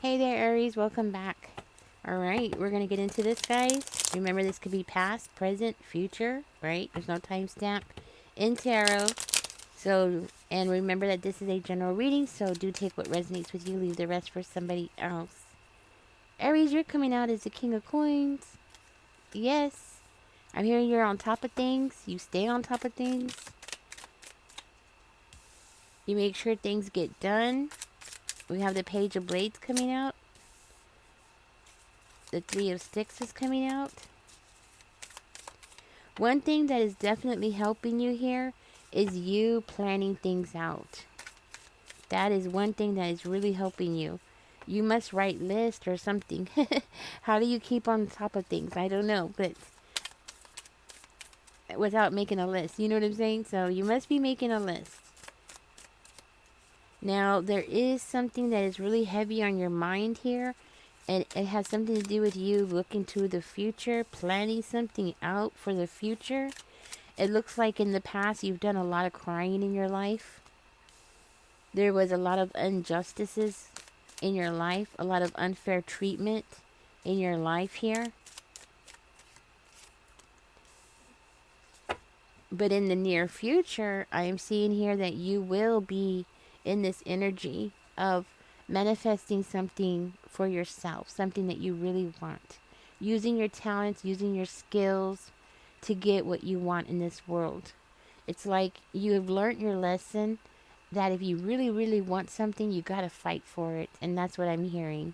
Hey there, Aries. Welcome back. All right, we're going to get into this, guys. Remember, this could be past, present, future, right? There's no timestamp in tarot. So, and remember that this is a general reading, so do take what resonates with you, leave the rest for somebody else. Aries, you're coming out as the King of Coins. Yes. I'm hearing you're on top of things. You stay on top of things. You make sure things get done. We have the Page of Blades coming out. The Three of Sticks is coming out. One thing that is definitely helping you here is you planning things out. That is one thing that is really helping you. You must write lists or something. How do you keep on top of things? I don't know, but without making a list. You know what I'm saying? So you must be making a list. Now, there is something that is really heavy on your mind here, and it has something to do with you looking to the future, planning something out for the future. It looks like in the past you've done a lot of crying in your life. There was a lot of injustices in your life, a lot of unfair treatment in your life here. But in the near future, I am seeing here that you will be in this energy of manifesting something for yourself, something that you really want. Using your talents, using your skills to get what you want in this world. It's like you have learned your lesson that if you really, really want something, you got to fight for it. And that's what I'm hearing.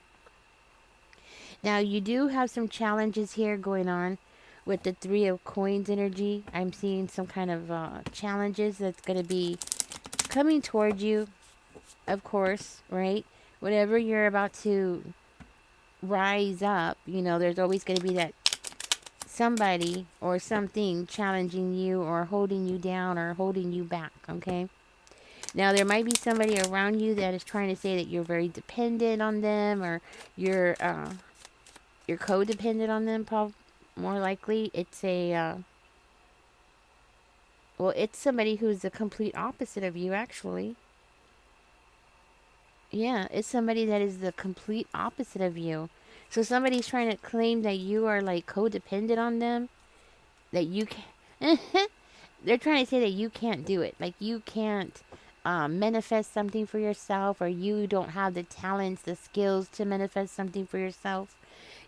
Now, you do have some challenges here going on with the Three of Coins energy. I'm seeing some kind of challenges that's going to be coming toward you, of course, right? Whenever you're about to rise up, there's always going to be that somebody or something challenging you or holding you down or holding you back, okay? Now, there might be somebody around you that is trying to say that you're very dependent on them or you're codependent on them, more likely. It's it's somebody who's the complete opposite of you, actually. Yeah, it's somebody that is the complete opposite of you. So somebody's trying to claim that you are like codependent on them, that you can. They're trying to say that you can't do it, like you can't manifest something for yourself, or you don't have the talents, the skills to manifest something for yourself.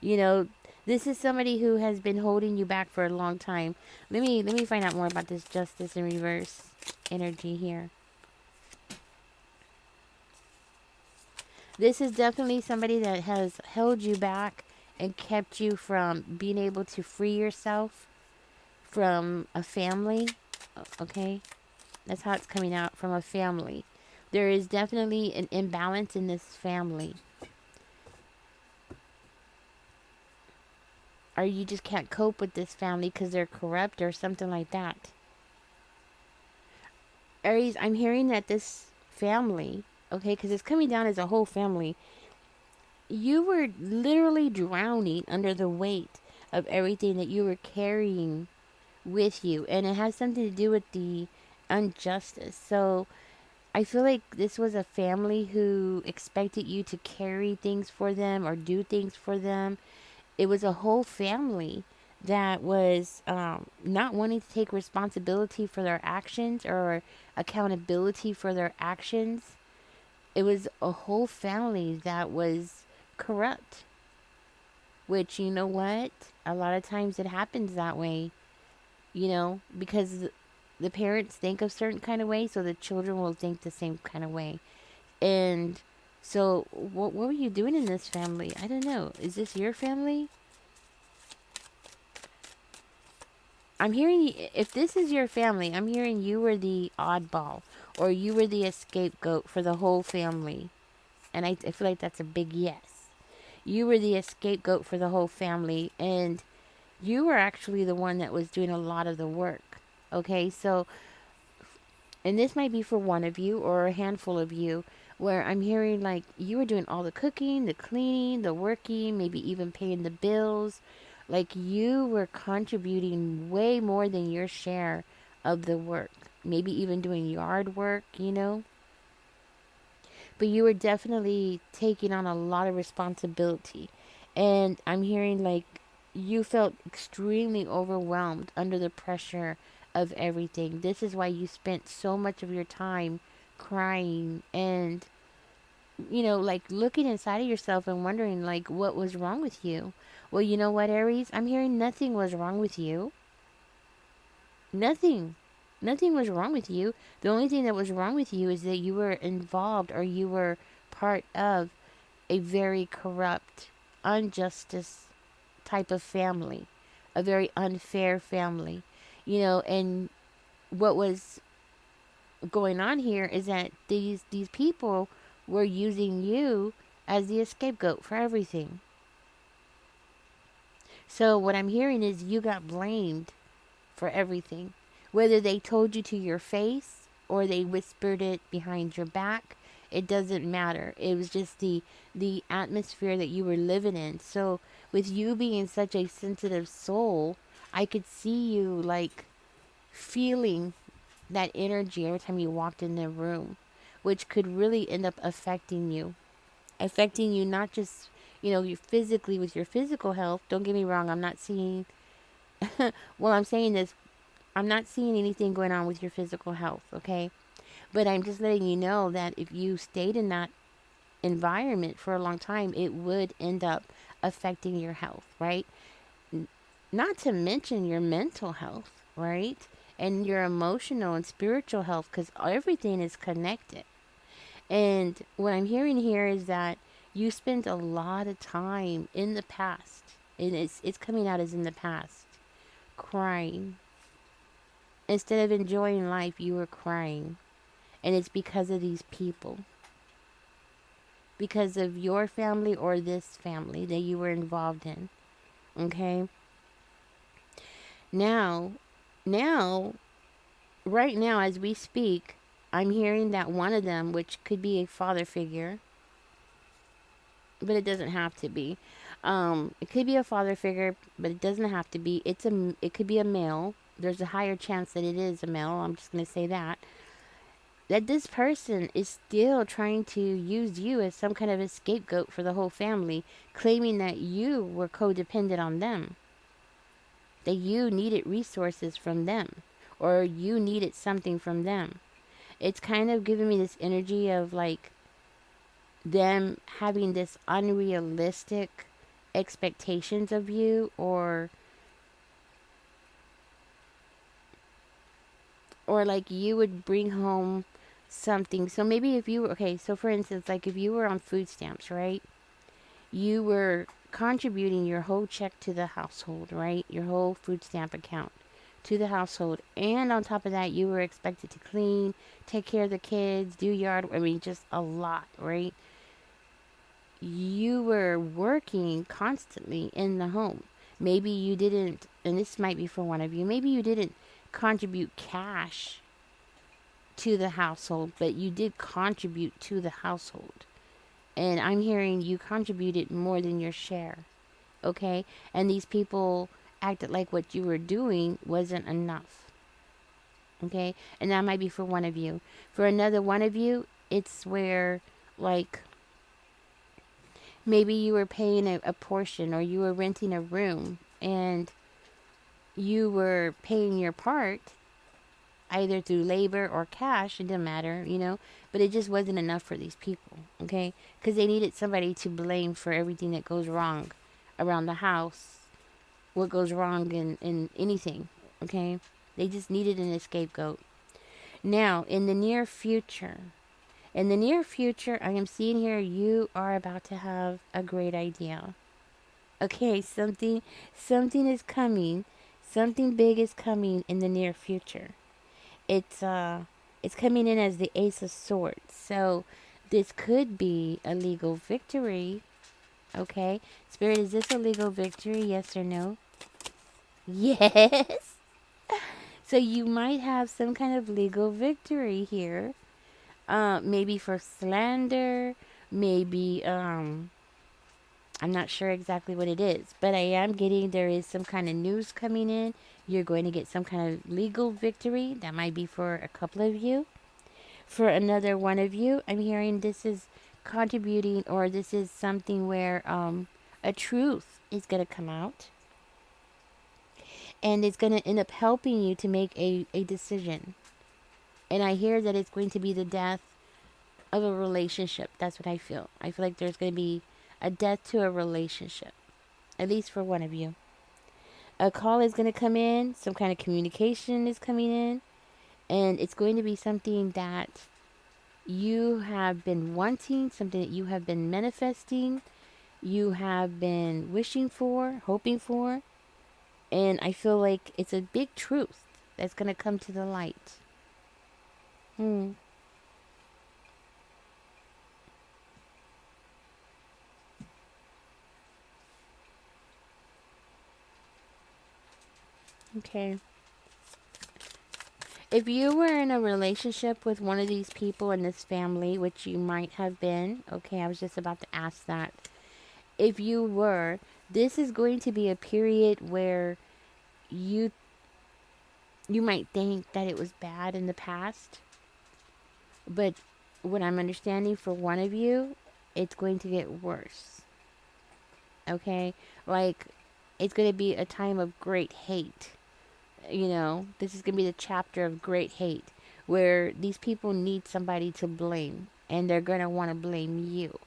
You know, this is somebody who has been holding you back for a long time. Let me find out more about this justice in reverse energy here. This is definitely somebody that has held you back and kept you from being able to free yourself from a family. Okay? That's how it's coming out, from a family. There is definitely an imbalance in this family. Or you just can't cope with this family because they're corrupt or something like that. Aries, I'm hearing that this family, okay, because it's coming down as a whole family, you were literally drowning under the weight of everything that you were carrying with you. And it has something to do with the injustice. So I feel like this was a family who expected you to carry things for them or do things for them. It was a whole family that was not wanting to take responsibility for their actions or accountability for their actions. It was a whole family that was corrupt, which, you know what? A lot of times it happens that way, because the parents think a certain kind of way, so the children will think the same kind of way. And so, what were you doing in this family? I don't know. Is this your family? I'm hearing, if this is your family, I'm hearing you were the oddball or you were the scapegoat for the whole family. And I feel like that's a big yes. You were the scapegoat for the whole family, and you were actually the one that was doing a lot of the work. Okay, so, and this might be for one of you or a handful of you, where I'm hearing like you were doing all the cooking, the cleaning, the working, maybe even paying the bills. Like you were contributing way more than your share of the work. Maybe even doing yard work. but you were definitely taking on a lot of responsibility. And I'm hearing like you felt extremely overwhelmed under the pressure of everything. This is why you spent so much of your time crying and, like looking inside of yourself and wondering like what was wrong with you. Well, you know what, Aries? I'm hearing nothing was wrong with you. Nothing. Nothing was wrong with you. The only thing that was wrong with you is that you were involved or you were part of a very corrupt, unjustice type of family, a very unfair family. And what was going on here is that these people were using you as the scapegoat for everything. So what I'm hearing is you got blamed for everything. Whether they told you to your face or they whispered it behind your back, it doesn't matter. It was just the atmosphere that you were living in. So with you being such a sensitive soul, I could see you like feeling that energy every time you walked in the room, which could really end up affecting you not just you physically with your physical health. Don't get me wrong, I'm not seeing well, I'm saying this, I'm not seeing anything going on with your physical health, okay? But I'm just letting you know that if you stayed in that environment for a long time, it would end up affecting your health, right? N- Not to mention your mental health, right? And your emotional and spiritual health, because everything is connected. And what I'm hearing here is that you spent a lot of time in the past, and it's coming out as in the past, crying. Instead of enjoying life, you were crying. And it's because of these people, because of your family or this family that you were involved in. Okay? Now, now, right now, as we speak, I'm hearing that one of them, which could be a father figure, but it doesn't have to be. It could be a father figure, but it doesn't have to be. It could be a male. There's a higher chance that it is a male. I'm just gonna say that this person is still trying to use you as some kind of a scapegoat for the whole family, claiming that you were codependent on them, that you needed resources from them, or you needed something from them. It's kind of giving me this energy of like them having this unrealistic expectations of you, or like you would bring home something. So maybe if you were okay, so for instance, like if you were on food stamps, right? You were contributing your whole check to the household, right? Your whole food stamp account to the household. And on top of that, you were expected to clean, take care of the kids, do yard, I mean, just a lot, right? You were working constantly in the home. Maybe you didn't, and this might be for one of you, maybe you didn't contribute cash to the household, but you did contribute to the household. And I'm hearing you contributed more than your share, okay? And these people acted like what you were doing wasn't enough, okay? And that might be for one of you. For another one of you, it's where, like, maybe you were paying a portion or you were renting a room and you were paying your part either through labor or cash, it didn't matter, but it just wasn't enough for these people, okay? Because they needed somebody to blame for everything that goes wrong around the house, what goes wrong in anything, okay? They just needed an scapegoat. Now, in the near future, I am seeing here you are about to have a great idea. Okay, something is coming. Something big is coming in the near future. It's it's coming in as the Ace of Swords. So this could be a legal victory. Okay. Spirit, is this a legal victory? Yes or no? Yes. So you might have some kind of legal victory here. Maybe for slander, maybe I'm not sure exactly what it is, but I am getting there is some kind of news coming in. You're going to get some kind of legal victory. That might be for a couple of you. For another one of you, I'm hearing this is contributing, or this is something where a truth is going to come out, and it's going to end up helping you to make a decision. And I hear that it's going to be the death of a relationship. That's what I feel. I feel like there's going to be a death to a relationship, at least for one of you. A call is going to come in, some kind of communication is coming in, and it's going to be something that you have been wanting, something that you have been manifesting, you have been wishing for, hoping for, and I feel like it's a big truth that's going to come to the light. Hmm. Okay. If you were in a relationship with one of these people in this family, which you might have been, okay, I was just about to ask that. If you were, this is going to be a period where you you might think that it was bad in the past, but what I'm understanding for one of you, it's going to get worse. Okay? Like, it's going to be a time of great hate. You know, this is going to be the chapter of great hate where these people need somebody to blame, and they're going to want to blame you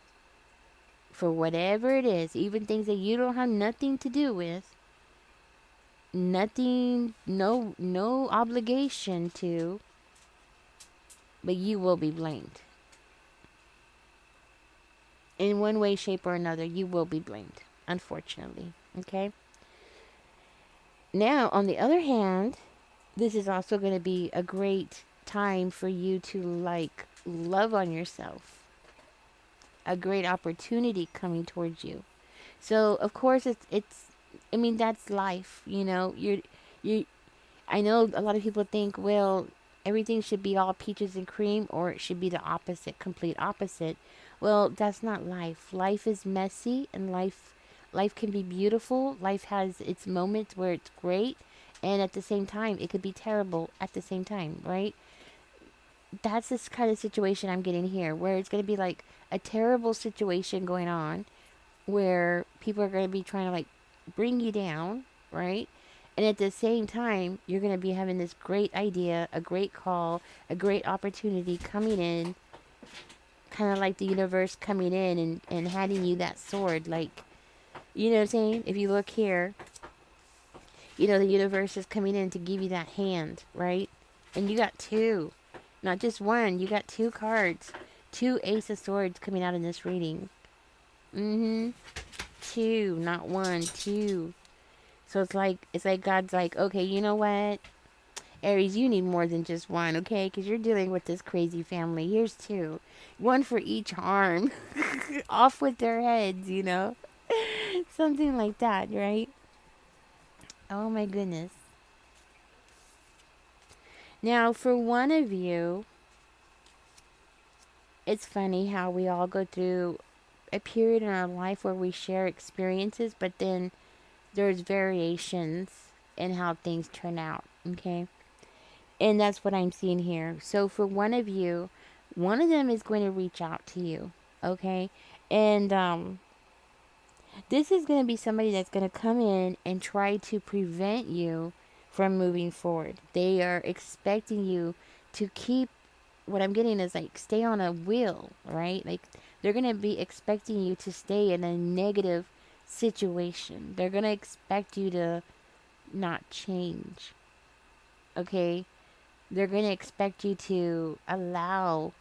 for whatever it is, even things that you don't have nothing to do with, nothing, no obligation to, but you will be blamed. In one way, shape, or another, you will be blamed, unfortunately. Okay? Now, on the other hand, this is also going to be a great time for you to like love on yourself. A great opportunity coming towards you. So, of course, it's I mean, that's life, you know. You I know a lot of people think, well, everything should be all peaches and cream, or it should be the opposite, complete opposite. Well, that's not life. Life is messy, and life can be beautiful. Life has its moments where it's great, and at the same time, it could be terrible at the same time, right? That's this kind of situation I'm getting here, where it's going to be like a terrible situation going on, where people are going to be trying to like bring you down, right? And at the same time, you're going to be having this great idea, a great call, a great opportunity coming in, kind of like the universe coming in and handing you that sword. Like, you know what I'm saying? If you look here, you know, the universe is coming in to give you that hand, right? And you got two, not just one, you got two cards, two Ace of Swords coming out in this reading. Mm hmm. Two, not one, two. So it's like God's like, okay, you know what, Aries, you need more than just one, okay? Because you're dealing with this crazy family. Here's two, one for each arm, off with their heads, you know, something like that, right? Oh my goodness. Now, for one of you, it's funny how we all go through a period in our life where we share experiences, but then there's variations in how things turn out, okay? And that's what I'm seeing here. So for one of you, one of them is going to reach out to you, okay? And this is going to be somebody that's going to come in and try to prevent you from moving forward. They are expecting you to keep, what I'm getting is like stay on a wheel, right? Like they're going to be expecting you to stay in a negative situation. They're going to expect you to not change, okay? They're going to expect you to allow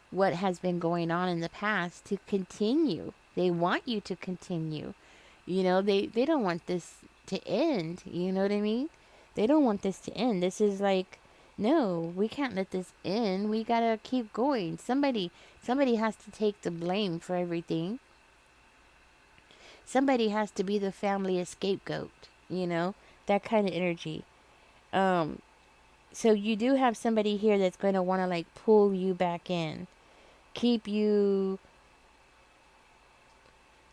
what has been going on in the past to continue. They want you to continue. You know, they don't want this to end. You know what I mean? They don't want this to end. This is like, no, we can't let this end. We gotta keep going. Somebody has to take the blame for everything. Somebody has to be the family scapegoat. You know, that kind of energy. Um, so you do have somebody here that's going to want to like pull you back in, keep you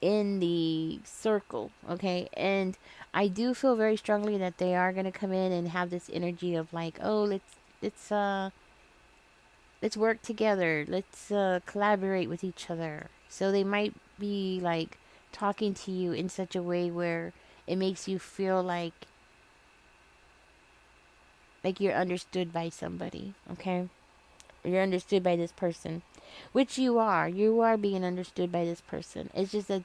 in the circle, okay? And I do feel very strongly that they are going to come in and have this energy of like, oh, let's let's work together. Let's collaborate with each other. So they might be like talking to you in such a way where it makes you feel like you're understood by somebody, okay? You're understood by this person, which you are. You are being understood by this person. It's just that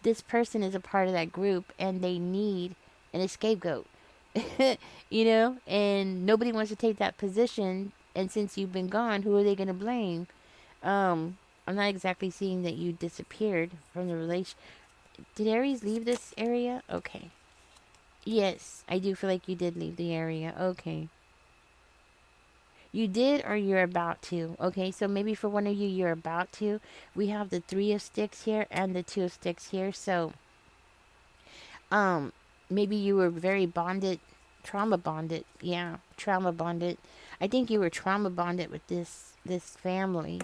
this person is a part of that group and they need an scapegoat, and nobody wants to take that position. And since you've been gone, who are they going to blame? I'm not exactly seeing that you disappeared from the relation. Did Aries leave this area? Okay. Yes, I do feel like you did leave the area. Okay. You did or you're about to. Okay, so maybe for one of you, you're about to. We have the three of sticks here and the two of sticks here. So, um, maybe you were very bonded, trauma bonded. Yeah, trauma bonded. I think you were trauma bonded with this family.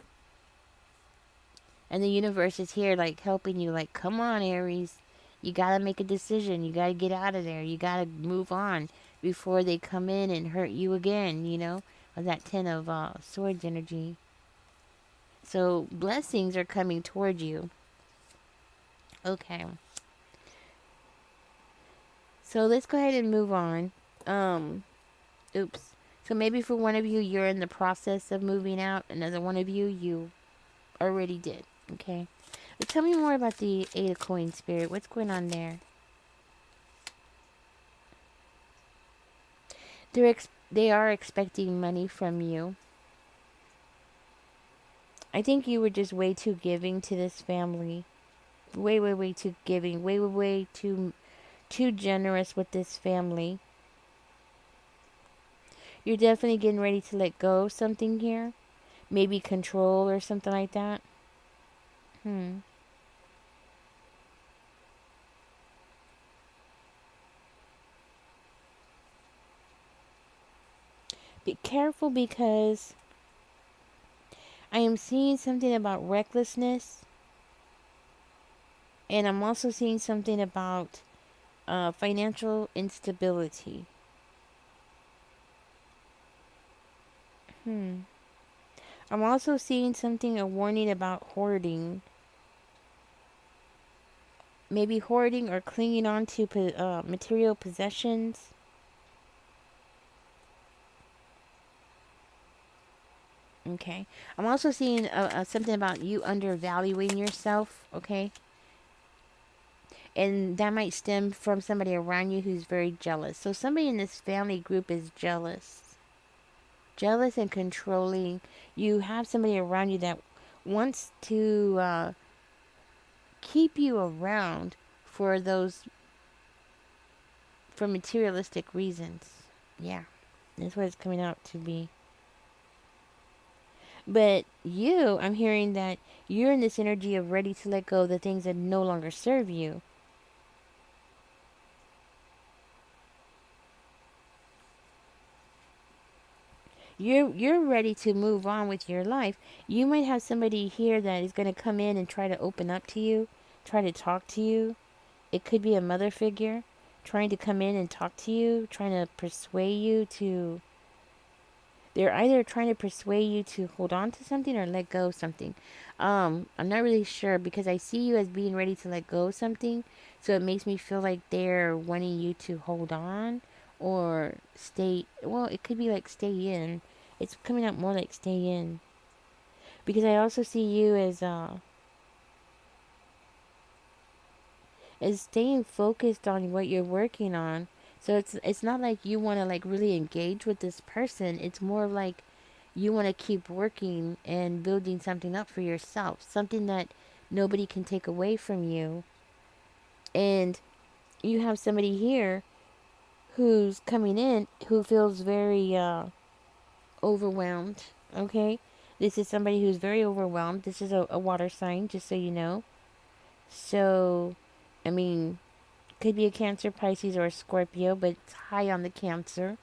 And the universe is here, like, helping you, like, come on, Aries. You gotta make a decision. You gotta get out of there. You gotta move on before they come in and hurt you again, With that Ten of Swords energy. So, blessings are coming toward you. Okay. So, let's go ahead and move on. Oops. So, maybe for one of you, you're in the process of moving out. Another one of you, you already did. Okay. But tell me more about the Eight of Coins, Spirit. What's going on there? They are expecting money from you. I think you were just way too giving to this family. Way, way, way too giving. Way, way, way too generous with this family. You're definitely getting ready to let go of something here. Maybe control or something like that. Be careful because I am seeing something about recklessness. And I'm also seeing something about financial instability. I'm also seeing something, a warning about hoarding. Maybe hoarding or clinging on to material possessions. Okay. I'm also seeing something about you undervaluing yourself. Okay. And that might stem from somebody around you who's very jealous. So somebody in this family group is jealous. Jealous and controlling. You have somebody around you that wants to keep you around for for materialistic reasons. Yeah. That's what it's coming out to be. But I'm hearing that you're in this energy of ready to let go of the things that no longer serve you. You're ready to move on with your life. You might have somebody here that is going to come in and try to open up to you, try to talk to you. It could be a mother figure trying to come in and talk to you, trying to persuade you to they're either trying to persuade you to hold on to something or let go of something. I'm not really sure because I see you as being ready to let go of something. So it makes me feel like they're wanting you to hold on or stay. Well, it could be like stay in. It's coming out more like stay in. Because I also see you as staying focused on what you're working on. So it's not like you want to like really engage with this person. It's more like you want to keep working and building something up for yourself, something that nobody can take away from you. And you have somebody here who's coming in who feels very overwhelmed. Okay, this is somebody who's very overwhelmed. This is a water sign, just so you know. So, I mean, could be a Cancer, Pisces, or a Scorpio, but it's high on the Cancer.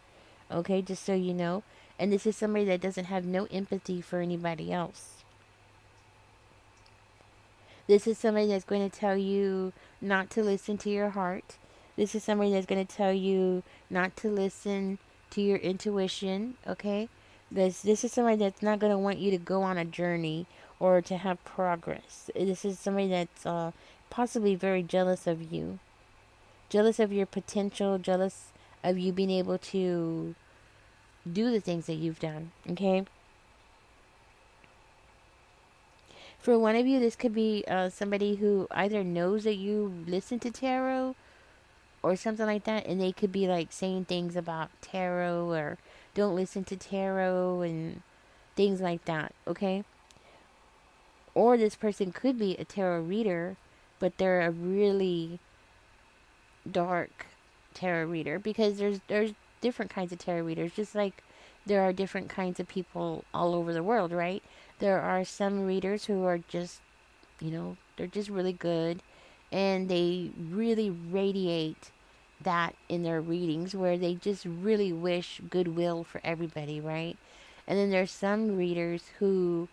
Okay, just so you know. And this is somebody that doesn't have no empathy for anybody else. This is somebody that's going to tell you not to listen to your heart. This is somebody that's going to tell you not to listen to your intuition, okay? This is somebody that's not going to want you to go on a journey or to have progress. This is somebody that's possibly very jealous of you, jealous of your potential, jealous of you being able to do the things that you've done. Okay. For one of you, this could be somebody who either knows that you listen to tarot or something like that, and they could be like saying things about tarot or don't listen to tarot and things like that. Okay. Or this person could be a tarot reader, but they're a really dark tarot reader, because there's different kinds of tarot readers, just like there are different kinds of people all over the world, right? There are some readers who are just, they're just really good, and they really radiate that in their readings, where they just really wish goodwill for everybody, right? And then there's some readers who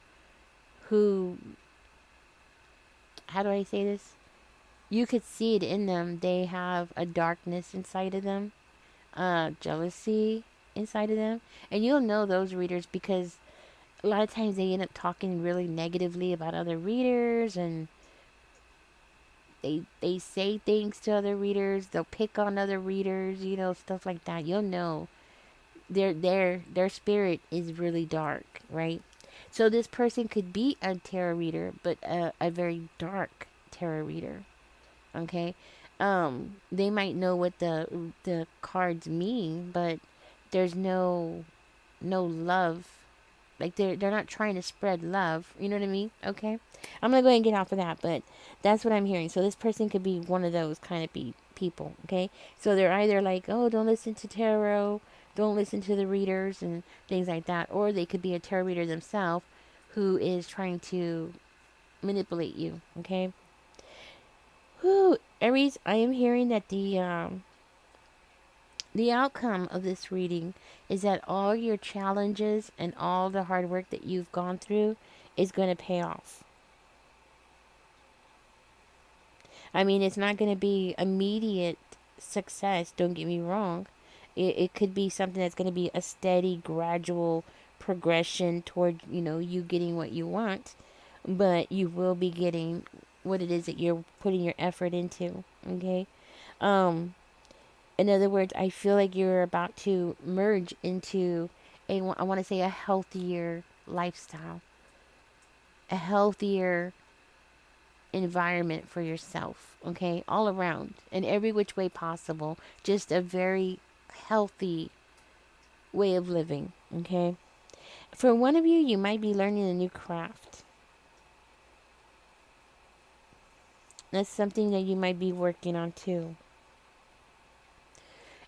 how do I say this? You could see it in them. They have a darkness inside of them, jealousy inside of them. And you'll know those readers because a lot of times they end up talking really negatively about other readers, and they say things to other readers. They'll pick on other readers, stuff like that. You'll know their spirit is really dark, right? So this person could be a tarot reader, but a very dark tarot reader. Okay. They might know what the cards mean, but there's no love. Like they're not trying to spread love. You know what I mean? Okay. I'm gonna go ahead and get off of that, but that's what I'm hearing. So this person could be one of those kind of people. Okay. So they're either like, oh, don't listen to tarot, don't listen to the readers and things like that, or they could be a tarot reader themselves who is trying to manipulate you. Okay. Whew, Aries, I am hearing that the outcome of this reading is that all your challenges and all the hard work that you've gone through is going to pay off. I mean, it's not going to be immediate success, don't get me wrong. It could be something that's going to be a steady, gradual progression toward, you getting what you want, but you will be getting what it is that you're putting your effort into, okay? Um, In other words, I feel like you're about to merge into I want to say a healthier lifestyle, a healthier environment for yourself, okay? All around, in every which way possible. Just a very healthy way of living, okay? For one of you, you might be learning a new craft. That's something that you might be working on too.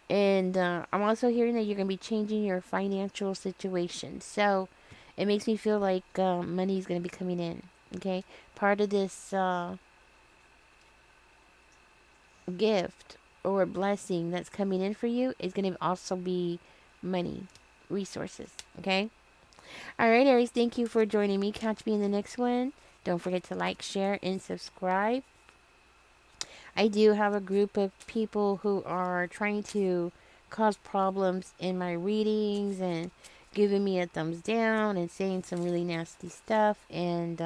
And I'm also hearing that you're going to be changing your financial situation. So it makes me feel like money is going to be coming in. Okay. Part of this gift or blessing that's coming in for you is going to also be money, resources. Okay. All right, Aries. Thank you for joining me. Catch me in the next one. Don't forget to like, share, and subscribe. I do have a group of people who are trying to cause problems in my readings and giving me a thumbs down and saying some really nasty stuff. And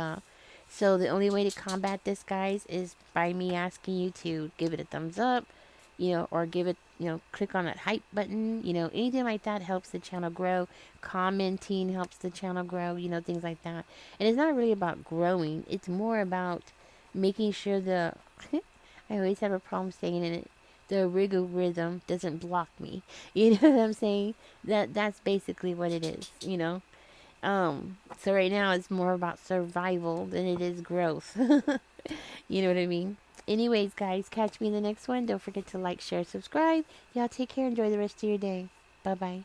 so the only way to combat this, guys, is by me asking you to give it a thumbs up, or give it, click on that hype button, anything like that helps the channel grow. Commenting helps the channel grow, things like that. And it's not really about growing, it's more about making sure the I always have a problem saying it. The algorithm doesn't block me. You know what I'm saying? That's basically what it is. So right now it's more about survival than it is growth. You know what I mean? Anyways, guys, catch me in the next one. Don't forget to like, share, subscribe. Y'all take care. Enjoy the rest of your day. Bye bye.